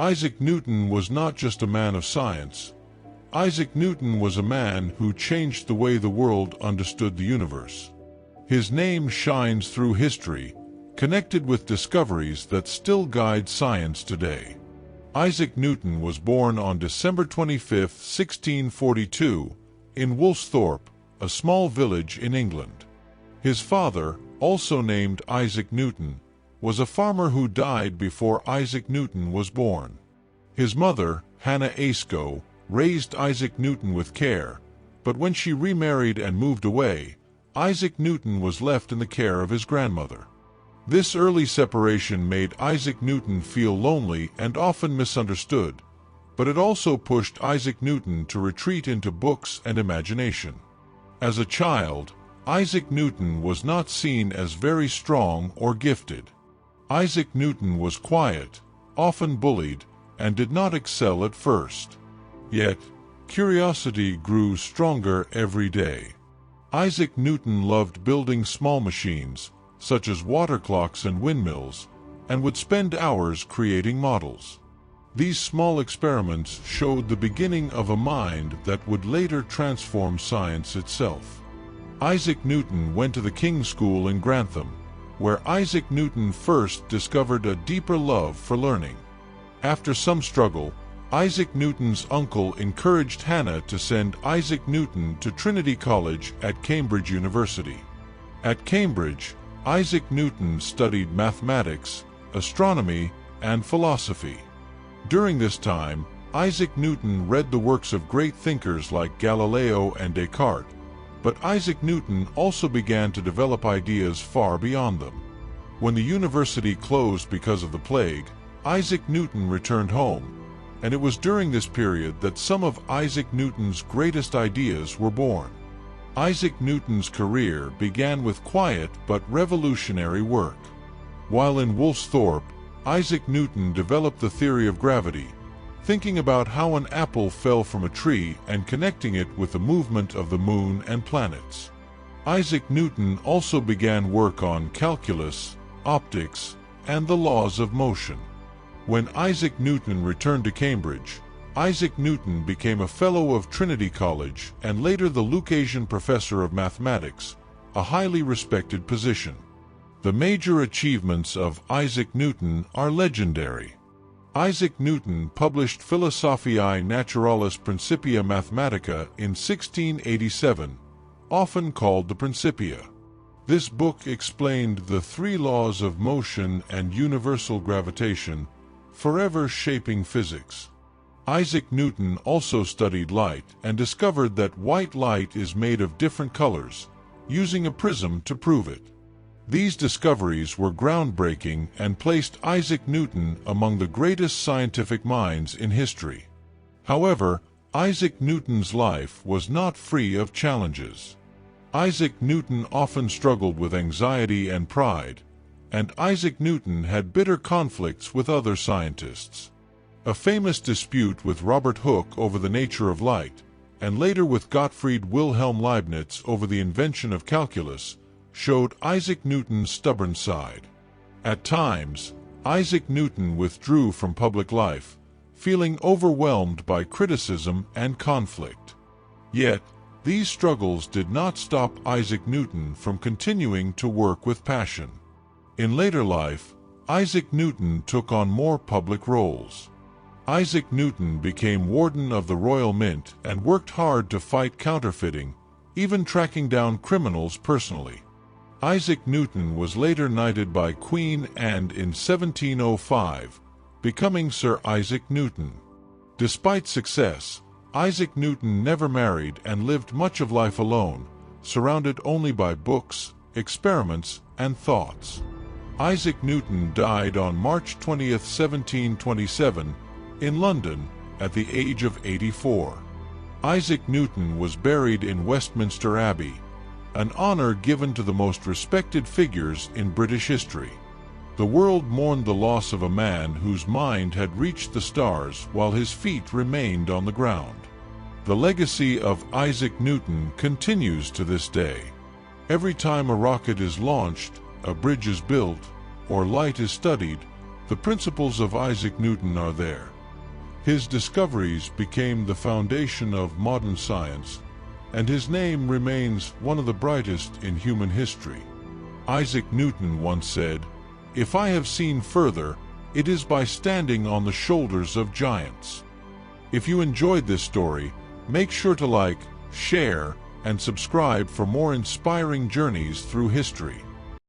Isaac Newton was not just a man of science. Isaac Newton was a man who changed the way the world understood the universe. His name shines through history, connected with discoveries that still guide science today. Isaac Newton was born on December 25, 1642, in Woolsthorpe, a small village in England. His father, also named Isaac Newton, was a farmer who died before Isaac Newton was born. His mother, Hannah Ayscough, raised Isaac Newton with care, but when she remarried and moved away, Isaac Newton was left in the care of his grandmother. This early separation made Isaac Newton feel lonely and often misunderstood, but it also pushed Isaac Newton to retreat into books and imagination. As a child, Isaac Newton was not seen as very strong or gifted. Isaac Newton was quiet, often bullied, and did not excel at first. Yet, curiosity grew stronger every day. Isaac Newton loved building small machines, such as water clocks and windmills, and would spend hours creating models. These small experiments showed the beginning of a mind that would later transform science itself. Isaac Newton went to the King's School in Grantham, where Isaac Newton first discovered a deeper love for learning. After some struggle, Isaac Newton's uncle encouraged Hannah to send Isaac Newton to Trinity College at Cambridge University. At Cambridge, Isaac Newton studied mathematics, astronomy, and philosophy. During this time, Isaac Newton read the works of great thinkers like Galileo and Descartes, but Isaac Newton also began to develop ideas far beyond them. When the university closed because of the plague, Isaac Newton returned home, and it was during this period that some of Isaac Newton's greatest ideas were born. Isaac Newton's career began with quiet but revolutionary work. While in Woolsthorpe, Isaac Newton developed the theory of gravity, thinking about how an apple fell from a tree and connecting it with the movement of the moon and planets. Isaac Newton also began work on calculus, optics, and the laws of motion. When Isaac Newton returned to Cambridge, Isaac Newton became a Fellow of Trinity College and later the Lucasian Professor of Mathematics, a highly respected position. The major achievements of Isaac Newton are legendary. Isaac Newton published Philosophiae Naturalis Principia Mathematica in 1687, often called the Principia. This book explained the three laws of motion and universal gravitation, forever shaping physics. Isaac Newton also studied light and discovered that white light is made of different colors, using a prism to prove it. These discoveries were groundbreaking and placed Isaac Newton among the greatest scientific minds in history. However, Isaac Newton's life was not free of challenges. Isaac Newton often struggled with anxiety and pride, and Isaac Newton had bitter conflicts with other scientists. A famous dispute with Robert Hooke over the nature of light, and later with Gottfried Wilhelm Leibniz over the invention of calculus, showed Isaac Newton's stubborn side. At times, Isaac Newton withdrew from public life, feeling overwhelmed by criticism and conflict. Yet, these struggles did not stop Isaac Newton from continuing to work with passion. In later life, Isaac Newton took on more public roles. Isaac Newton became Warden of the Royal Mint and worked hard to fight counterfeiting, even tracking down criminals personally. Isaac Newton was later knighted by Queen Anne in 1705, becoming Sir Isaac Newton. Despite success, Isaac Newton never married and lived much of life alone, surrounded only by books, experiments, and thoughts. Isaac Newton died on March 20, 1727, in London, at the age of 84. Isaac Newton was buried in Westminster Abbey, an honor given to the most respected figures in British history. The world mourned the loss of a man whose mind had reached the stars while his feet remained on the ground. The legacy of Isaac Newton continues to this day. Every time a rocket is launched, a bridge is built, or light is studied, The principles of Isaac Newton are there. His discoveries became the foundation of modern science, and his name remains one of the brightest in human history. Isaac Newton once said, "If I have seen further, it is by standing on the shoulders of giants." If you enjoyed this story, make sure to like, share, and subscribe for more inspiring journeys through history.